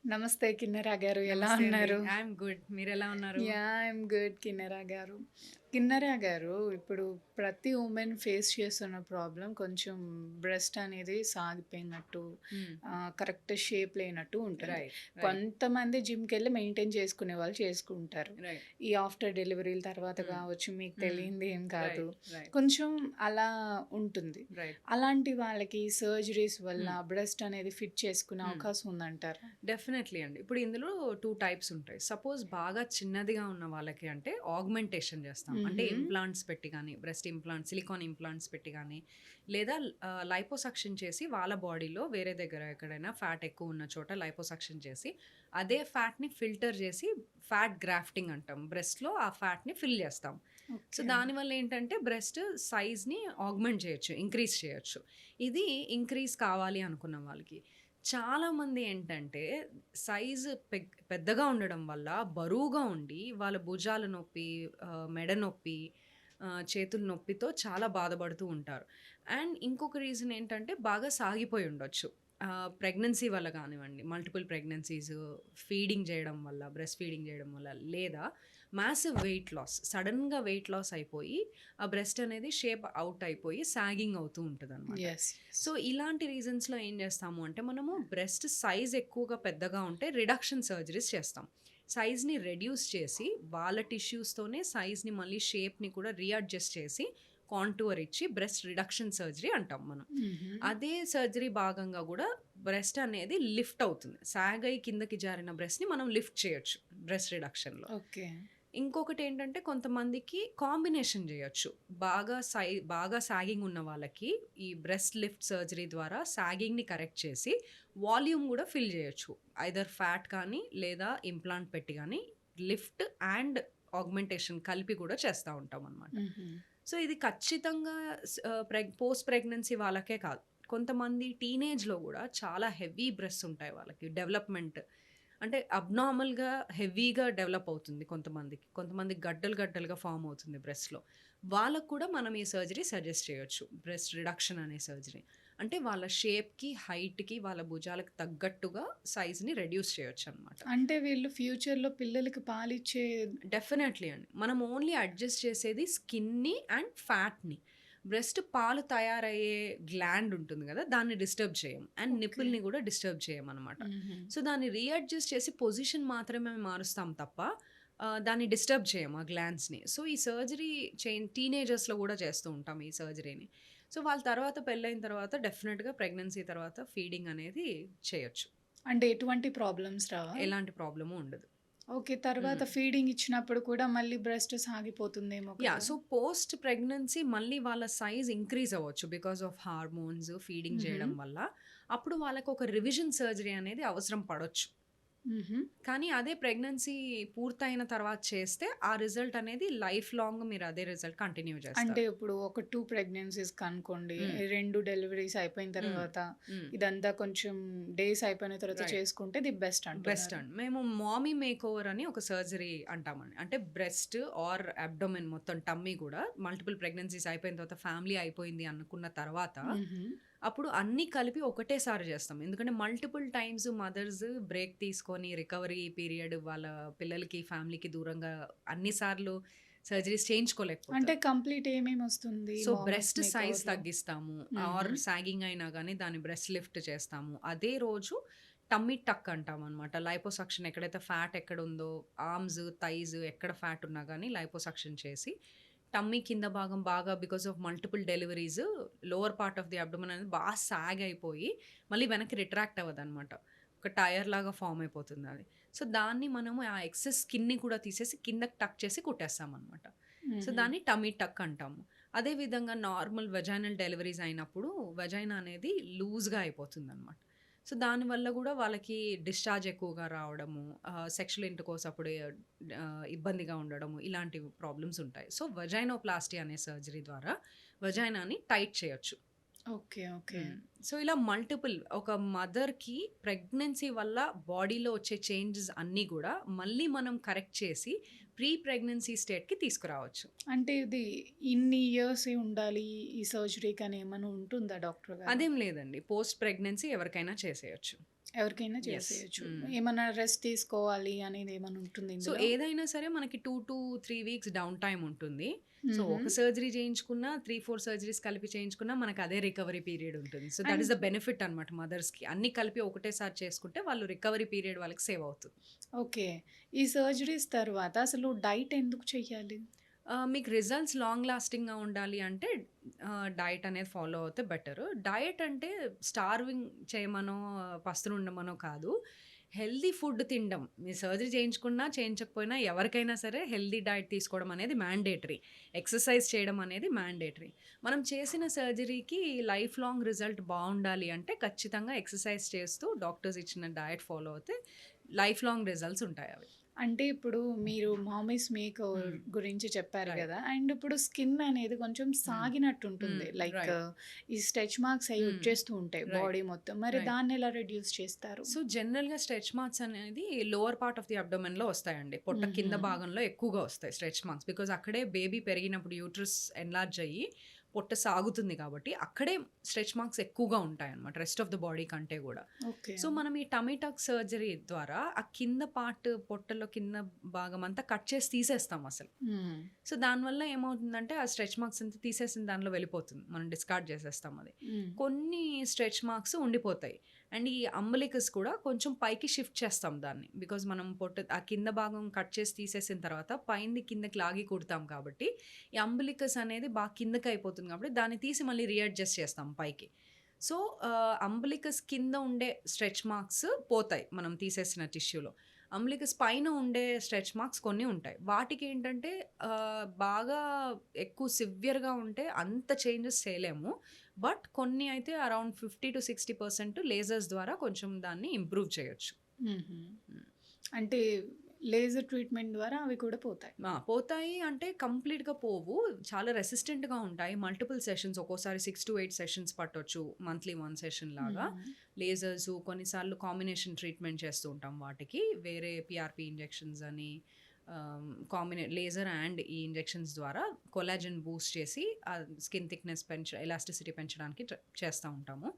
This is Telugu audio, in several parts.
నమస్తే కిన్నెరా గారు. ఎలా నమస్తే అండి. ఉన్నారు? I'm good. మీరెలా ఉన్నారు? ఐయామ్ గుడ్ కిన్నెరా గారు. కిన్నెరా గారు, ఇప్పుడు ప్రతి వుమెన్ ఫేస్ చేస్తున్న ప్రాబ్లమ్ కొంచెం బ్రెస్ట్ అనేది సాగిపోయినట్టు, హ్మ్. కరెక్ట్ షేప్ లేనట్టు ఉంటుంది. రైట్. రైట్. కొంతమంది జిమ్‌కెళ్ళి మెయింటైన్ చేసుకునే వాళ్ళు చేసుకుంటారు. రైట్. ఈ ఆఫ్టర్ డెలివరీల తర్వాత హ్మ్. కావచ్చు, మీకు హ్మ్. తెలియంది ఏం కాదు. రైట్. రైట్. కొంచెం అలా ఉంటుంది. రైట్. అలాంటి వాళ్ళకి సర్జరీస్ వల్ల హ్మ్. బ్రెస్ట్ అనేది ఫిట్ చేసుకునే హ్మ్. అవకాశం ఉందంటారా? డెఫినెట్‌లీ అండి. ఇప్పుడు ఇందులో 2 టైప్స్ ఉంటాయి. సపోజ్ బాగా చిన్నదిగా ఉన్న వాళ్ళకి అంటే ఆగ్మెంటేషన్ చేస్తాం. అంటే హుహు. ఇంప్లాంట్స్ పెట్టి గాని, బ్రెస్ట్ ఇంప్లాంట్స్, సిలికాన్ ఇంప్లాంట్స్ పెట్టి గాని, లేదా లైపోసక్షన్ చేసి వాళ్ళ బాడీలో వేరే దగ్గర ఎక్కడైనా ఫ్యాట్ ఎక్కువ ఉన్న చోట లైపోసక్షన్ చేసి, అదే ఫ్యాట్‌ని ఫిల్టర్ చేసి ఫ్యాట్ గ్రాఫ్టింగ్ అంటాం. బ్రెస్ట్‌లో ఆ ఫ్యాట్‌ని ఫిల్ చేస్తాం. So, okay. దానివల్ల ఏంటంటే బ్రెస్ట్ సైజ్‌ని ఆగ్మెంట్ చేయొచ్చు. ఇంక్రీజ్ చేయొచ్చు. ఇది ఇంక్రీజ్ కావాలి అనుకున్న వాళ్ళకి. చాలామంది ఏంటంటే సైజు పెద్దగా ఉండడం వల్ల బరువుగా ఉండి వాళ్ళ భుజాల నొప్పి, మెడ నొప్పి, చేతుల నొప్పితో చాలా బాధపడుతూ ఉంటారు. అండ్ ఇంకొక రీజన్ ఏంటంటే బాగా సాగిపోయి ఉండొచ్చు. ప్రెగ్నెన్సీ వల్ల కానివ్వండి, మల్టిపుల్ ప్రెగ్నెన్సీస్, ఫీడింగ్ చేయడం వల్ల, బ్రెస్ట్ ఫీడింగ్ చేయడం వల్ల, లేదా మాసివ్ వెయిట్ లాస్, సడెన్‌గా వెయిట్ లాస్ అయిపోయి ఆ బ్రెస్ట్ అనేది షేప్ అవుట్ అయిపోయి సాగింగ్ అవుతూ ఉంటదనమాట. యెస్. యెస్. సో, ఇలాంటి రీజన్స్‌లో ఏం చేస్తాము అంటే, మనము బ్రెస్ట్ సైజ్ ఎక్కువగా పెద్దగా ఉంటే రిడక్షన్ సర్జరీస్ చేస్తాం. సైజ్‌ని రెడ్యూస్ చేసి, వాళ్ళ టిష్యూస్‌తోనే సైజ్‌ని మళ్ళీ షేప్‌ని కూడా రీఅడ్జస్ట్ చేసి, కాంటూర్ ఇచ్చి బ్రెస్ట్ రిడక్షన్ సర్జరీ అంటాం మనం. హుహు. అదే సర్జరీ భాగంగా గూడా బ్రెస్ట్ అనేది లిఫ్ట్ అవుతుంది. సాగయి కిందకి జారిన బ్రెస్ట్‌ని మనం లిఫ్ట్ చేయొచ్చు బ్రెస్ట్ రిడక్షన్‌లో. ఓకే. ఇంకొకటేంటంటే కొంతమందికి కాంబినేషన్ జేయొచ్చు. బాగా సాగింగ్ ఉన్న వాళ్ళకి ఈ బ్రెస్ట్ లిఫ్ట్ సర్జరీ ద్వారా సాగింగ్‌ని కరెక్ట్ చేసి వాల్యూమ్ గూడా ఫిల్ జేయొచ్చు. ఐదర్ ఫ్యాట్ కానీ లేదా ఇంప్లాంట్ పెట్టి గానీ లిఫ్ట్ అండ్ ఆగ్మెంటేషన్ కలిపి గూడా చేస్తా ఉంటామనమాట. హుహు. సో, ఇది ఖచ్చితంగా పోస్ట్ ప్రెగ్నెన్సీ వాళ్ళకే కాదు. కొంతమంది టీనేజ్‌లో గూడా చాలా హెవీ బ్రెస్ట్స్ ఉంటాయి వాళ్ళకి. డెవలప్‌మెంట్ అంటే అబ్నార్మల్‌గా హెవీగా డెవలప్ అవుతుంది కొంతమందికి. కొంతమందికి గడ్డలు గడ్డలుగా ఫార్మ్ అవుతుంది బ్రెస్ట్‌లో. వాళ్ళకి కూడా మనం ఈ సర్జరీ సజెస్ట్ చేయొచ్చు. బ్రెస్ట్ రిడక్షన్ అనే సర్జరీ. అంటే వాళ్ళ షేప్‌కి, హైట్‌కి, వాళ్ళ భుజాలకు తగ్గట్టుగా సైజ్‌ని రెడ్యూస్ చేయొచ్చనమాట. అంటే వీళ్ళు ఫ్యూచర్‌లో పిల్లలకి పాలిచ్చే డెఫినెట్‌లీ అండి. మనం ఓన్లీ అడ్జస్ట్ చేసేది స్కిన్‌ని అండ్ ఫ్యాట్‌ని. బ్రెస్ట్ పాలు తయారయ్యే గ్లాండ్ ఉంటుంది గదా! దాన్ని డిస్టర్బ్ చేయం. And okay. నిప్పుల్‌ని గూడా డిస్టర్బ్ చేయమనమాట. హుహు. సో, దాన్ని రీఅడ్జస్ట్ చేసి పొజిషన్ మాత్రమే మారుస్తాం తప్ప దాన్ని డిస్టర్బ్ చేయం ఆ గ్లాండ్స్‌ని. సో, ఈ సర్జరీ టీనేజర్స్‌లో గూడా చేస్తూ ఉంటాం ఈ సర్జరీని. సో, వాళ్ళ తర్వాత పెళ్లయిన తర్వాత డెఫినిట్‌గా ప్రెగ్నెన్సీ తర్వాత ఫీడింగ్ అనేది చేయొచ్చు. అంటే ఎటువంటి ప్రాబ్లమ్స్ రావా? ఎలాంటి ప్రాబ్లము ఉండదు. ఓకే. తర్వాత హ్మ్. ఫీడింగ్ ఇచ్చినప్పుడు కూడా మళ్ళీ బ్రెస్ట్ సాగిపోతుందేమో కదా! సో, పోస్ట్ ప్రెగ్నెన్సీ మళ్ళీ వాళ్ళ సైజ్ ఇంక్రీజ్ అవ్వచ్చు. బికాస్ ఆఫ్ హార్మోన్స్, ఫీడింగ్ హుహు. చేయడం వల్ల. అప్పుడు వాళ్ళకొక రివిజన్ సర్జరీ అనేది అవసరం పడొచ్చు. హుహు. కానీ అదే ప్రెగ్నెన్సీ పూర్తయిన తర్వాత చేస్తే ఆ రిజల్ట్ అనేది లైఫ్ లాంగ్ మీరు అదే రిజల్ట్ కంటిన్యూ అంటే చేస్తారు. ఇప్పుడు ఒక 2 ప్రెగ్నెన్సీస్ కనుకోండి. హ్మ్. 2 డెలివరీస్ అయిపోయిన హ్మ్. తర్వాత హ్మ్. ఇదంతా కొంచెం డేస్ అయిపోయిన తర్వాత రైట్. చేసుకుంటే ది బెస్ట్ బెస్ట్ అంటున్నారు. అండి. మేము మామీ మేకోవర్ అని ఒక సర్జరీ అంటామండి. అంటే బ్రెస్ట్ ఆర్ అబ్డోమెన్ మొత్తం టమ్మీ గూడా మల్టిపుల్ ప్రెగ్నెన్సీస్ అయిపోయిన తర్వాత ఫ్యామిలీ అయిపోయింది అనుకున్న తర్వాత, హుహు. అప్పుడు అన్నీ కలిపి ఒకటేసారి జేస్తాం. ఎందుకంటే మల్టిపుల్ టైమ్స్ మదర్స్ బ్రేక్ తీసుకొని రికవరీ పీరియడ్ వాళ్ళ పిల్లలకి, ఫ్యామిలీకి దూరంగా అన్ని సార్లు సర్జరీస్ అంటే చేయించుకోలేకపోతారు. కంప్లీట్ ఏమేమొస్తుంది సో, మామస్ బ్రెస్ట్ సైజ్ మేకోవర్‌లో? తగ్గిస్తాము. హుహు. ఆర్ సాగింగ్ అయినా గానీ దాన్ని బ్రెస్ట్ లిఫ్ట్ చేస్తాము. అదే రోజు టమ్మీ టక్ అంటామనమాట. లైపోసక్షన్ ఎక్కడైతే ఫ్యాట్ ఎక్కడుందో ఆర్మ్స్, థైస్ ఎక్కడ ఫ్యాట్ ఉన్నా గానీ లైపోసక్షన్ చేసి, టమ్మీ కింద భాగం బాగా because of multiple deliveries lower part of the abdomen అనేది సాగ్ అయిపోయి మళ్ళీ వెనక్కి రిట్రాక్ట్ అవ్వదనమాట. ఒక టైర్ లాగా ఫార్మ్ అయిపోతుందది. సో, దాన్ని మనము ఆ ఎక్సెస్ స్కిన్‌ని కూడా తీసేసి కిందకి టక్ చేసి కుట్టేస్తామనమాట. సో, హుహు. దాన్ని టమ్మీ టక్ అంటాము. అదే విధంగా నార్మల్ వెజైనల్ డెలివరీస్ అయినప్పుడు వెజైనా అనేది లూజ్‌గా అయిపోతుందనమాట. సో, దానివల్ల గూడా వాళ్ళకి డిశ్చార్జ్ ఎక్కువగా రావడము, సెక్షువల్ ఇంటర్‌కోర్స్ అప్పుడు ఇబ్బందిగా ఉండడము, ఇలాంటి ప్రాబ్లమ్స్ ఉంటాయి. సో, వెజైనోప్లాస్టీ అనే సర్జరీ ద్వారా వెజైనాని టైట్ చేయొచ్చు. ఓకే. ఓకే. హ్మ్. సో ఇలా మల్టిపుల్ ఒక మదర్‌కి ప్రెగ్నెన్సీ వల్ల బాడీలో వచ్చే చేంజెస్ అన్నీ గూడా మళ్ళీ మనం కరెక్ట్ చేసి ప్రీ ప్రెగ్నెన్సీ స్టేట్‌కి తీసుకురావచ్చు. అంటే ఇది ఇన్ని ఇయర్సే ఉండాలి ఈ సర్జరీకి అని ఏమైనా ఉంటుందా డాక్టర్ గారు? అదేం లేదండి. పోస్ట్ ప్రెగ్నెన్సీ ఎవరికైనా చేసేయొచ్చు. ఎవరికైనా యెస్. చేసేయొచ్చు. హ్మ్. ఏమన్నా రెస్ట్ తీసుకోవాలి అనేది ఏమైనా ఉంటుంది సో ఇందులో? ఏదైనా సరే మనకి 2-3 వీక్స్ డౌన్ టైమ్ ఉంటుంది. సో హుహు. ఒక సర్జరీ చేయించుకున్నా 3-4 సర్జరీస్ కలిపి చేయించుకున్నా మనకు అదే రికవరీ పీరియడ్ ఉంటుంది. So that and is the benefit అనమాట మదర్స్‌కి. అన్నీ కలిపి ఒకటేసారి చేసుకుంటే వాళ్ళు రికవరీ పీరియడ్ వాళ్ళకి సేవ్ అవుతుంది. ఓకే. ఈ సర్జరీస్ తర్వాత అసలు డైట్ ఎందుకు చెయ్యాలి? మీకు రిజల్ట్స్ లాంగ్ లాస్టింగ్‌గా ఉండాలి అంటే డైట్ అనేది ఫాలో అవుతే బెటరు. డయట్ అంటే స్టార్వింగ్ చేయమనో, పస్తులుండమనో కాదు. హెల్తీ ఫుడ్ తినడం. మీరు సర్జరీ చేయించుకున్నా, చేయించకపోయినా ఎవరికైనా సరే హెల్తీ డైట్ తీసుకోవడం అనేది మ్యాండేటరీ. ఎక్సర్సైజ్ చేయడం అనేది మ్యాండేటరీ. మనం చేసిన సర్జరీకి లైఫ్ లాంగ్ రిజల్ట్ బావుండాలి అంటే ఖచ్చితంగా ఎక్సర్సైజ్ చేస్తూ డాక్టర్స్ ఇచ్చిన డయట్ ఫాలో అవుతే లైఫ్ లాంగ్ రిజల్ట్స్ ఉంటాయి అవి. అంటే ఇప్పుడు మీరు మామీస్ మేకోవర్ హ్మ్. గురించి చెప్పారు రైట్. గదా! అండ్ ఇప్పుడు స్కిన్ అనేది కొంచెం హ్మ్. సాగినట్టుంటుంది. హ్మ్. Like right. ఈ స్ట్రెచ్ మార్క్స్ అయి హ్మ్. వచ్చేస్తూ ఉంటాయి రైట్. బాడీ మొత్తం. మరి రైట్. దాన్నెలా రెడ్యూస్ చేస్తారు? సో జనరల్‌గా స్ట్రెచ్ మార్క్స్ అనేది లోవర్ పార్ట్ ఆఫ్ ది అబ్డోమెన్‌లో వస్తాయండి. పొట్ట హుహు. కింద భాగంలో ఎక్కువగా వస్తాయి స్ట్రెచ్ మార్క్స్. బికాజ్ అక్కడే బేబీ పెరిగినప్పుడు యూట్రస్ ఎన్లార్జ్ అయ్యి పొట్ట సాగుతుంది కాబట్టి అక్కడే స్ట్రెచ్ మార్క్స్ ఎక్కువగా ఉంటాయన్నమాట. రెస్ట్ ఆఫ్ ద బాడీ కంటే గూడా. ఓకే. సో మనం ఈ టమ్మీ టక్ సర్జరీ ద్వారా ఆ కింద పార్ట్ పొట్టలో కింద భాగం అంతా కట్ చేసి తీసేస్తాం అసలు. హ్మ్. సో దానివల్ల ఏమవుతుందంటే ఆ స్ట్రెచ్ మార్క్స్ అంతా తీసేసిన దానిలో వెళ్ళిపోతుంది. మనం డిస్కార్డ్ చేసేస్తాం అది. హ్మ్. కొన్ని స్ట్రెచ్ మార్క్స్ ఉండిపోతాయి. అండ్ ఈ అంబలికస్ కూడా కొంచెం పైకి షిఫ్ట్ చేస్తాం దాన్ని. బికాజ్ మనం ఆ కింద భాగం కట్ చేసి తీసేసిన తర్వాత పైంది కిందకి లాగి కుడతాం కాబట్టి ఈ అంబలికస్ అనేది బాగా కిందకి అయిపోతుంది కాబట్టి దాన్ని తీసి మళ్ళీ రీఅడ్జస్ట్ చేస్తాం పైకి. సో అంబలికస్ కింద ఉండే స్ట్రెచ్ మార్క్స్ పోతాయి మనం తీసేసిన టిష్యూలో. అంబలికస్ పైన ఉండే స్ట్రెచ్ మార్క్స్ కొన్ని ఉంటాయి. వాటికి ఏంటంటే బాగా ఎక్కువ సివియర్‌గా ఉంటే అంత చేంజెస్ చేయలేము. బట్ కొన్ని అయితే అరౌండ్ 50-60% లేజర్స్ ద్వారా కొంచెం దాన్ని ఇంప్రూవ్ చేయొచ్చు. హుహు. హ్మ్. అంటే లేజర్ ట్రీట్మెంట్ ద్వారా అవి కూడా పోతాయి. పోతాయి అంటే కంప్లీట్‌గా పోవు. చాలా రెసిస్టెంట్‌గా ఉంటాయి. మల్టిపుల్ సెషన్స్ ఒక్కోసారి 6-8 సెషన్స్ పట్టొచ్చు. మంత్లీ 1 సెషన్ లాగా. హుహు. లేజర్స్ కొన్నిసార్లు కాంబినేషన్ ట్రీట్మెంట్ చేస్తూ ఉంటాం వాటికి. వేరే పీఆర్‌పీ ఇంజెక్షన్స్ అని లేజర్ అండ్ ఈ ఇంజెక్షన్స్ ద్వారా కొలాజన్ బూస్ట్ చేసి స్కిన్ థిక్‌నెస్ ఎలాస్టిసిటీ పెంచడానికి చేస్తా ఉంటాము.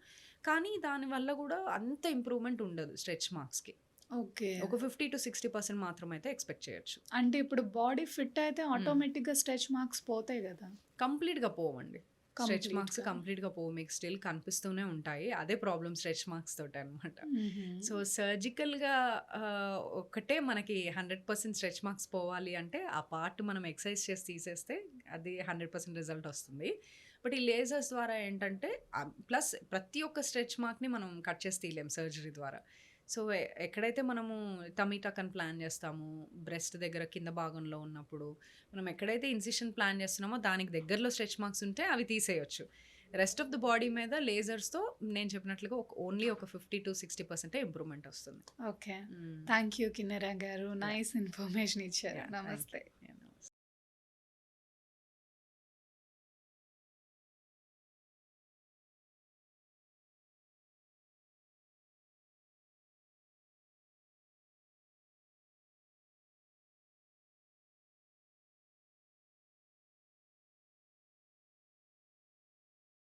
కానీ దానివల్ల గూడా అంత ఇంప్రూవ్‌మెంట్ ఉండదు స్ట్రెచ్ మార్క్స్‌కి. ఓకే. ఒక 50-60% మాత్రమైతే ఎక్స్‌పెక్ట్ చేయొచ్చు. అంటే ఇప్పుడు బాడీ ఫిట్ అయితే హ్మ్. ఆటోమేటిక్‌గా స్ట్రెచ్ మార్క్స్ పోతాయి గదా! కంప్లీట్‌గా పోవండి. స్ట్రెచ్ మార్క్స్ కంప్లీట్‌గా. కంప్లీట్‌గా పోవు. మీకు స్టిల్ కనిపిస్తూనే ఉంటాయి. అదే ప్రాబ్లమ్ స్ట్రెచ్ మార్క్స్ తోటనమాట. హుహు. సో, సర్జికల్‌గా ఒక్కటే మనకి 100% స్ట్రెచ్ మార్క్స్ పోవాలి అంటే, ఆ పార్ట్ మనం ఎక్సర్సైజ్ చేసి తీసేస్తే అది 100% రిజల్ట్ వస్తుంది. బట్ ఈ లేజర్స్ ద్వారా ఏంటంటే ప్లస్ ప్రతి ఒక్క స్ట్రెచ్ మార్క్‌ని మనం కట్ చేసి తీయలేం సర్జరీ ద్వారా. సో, ఎక్కడైతే మనము టమ్మీ టక్ అని ప్లాన్ చేస్తామో, బ్రెస్ట్ దగ్గర కింద భాగంలో ఉన్నప్పుడు, మనం ఎక్కడైతే ఇన్సిషన్ ప్లాన్ చేస్తున్నామో దానికి దగ్గరలో స్ట్రెచ్ మార్క్స్ ఉంటే అవి తీసేయొచ్చు. రెస్ట్ ఆఫ్ ద బాడీ మీద లేజర్స్‌తో నేను చెప్పినట్లుగా ఓన్లీ ఒక 50-60% ఇంప్రూవ్‌మెంట్ వస్తుంది. ఓకే. హ్మ్. థాంక్ యూ కిన్నెరా గారు. యాహ్! నైస్ ఇన్ఫర్మేషన్ ఇచ్చారు. యాహ్! Thank you. నమస్తే.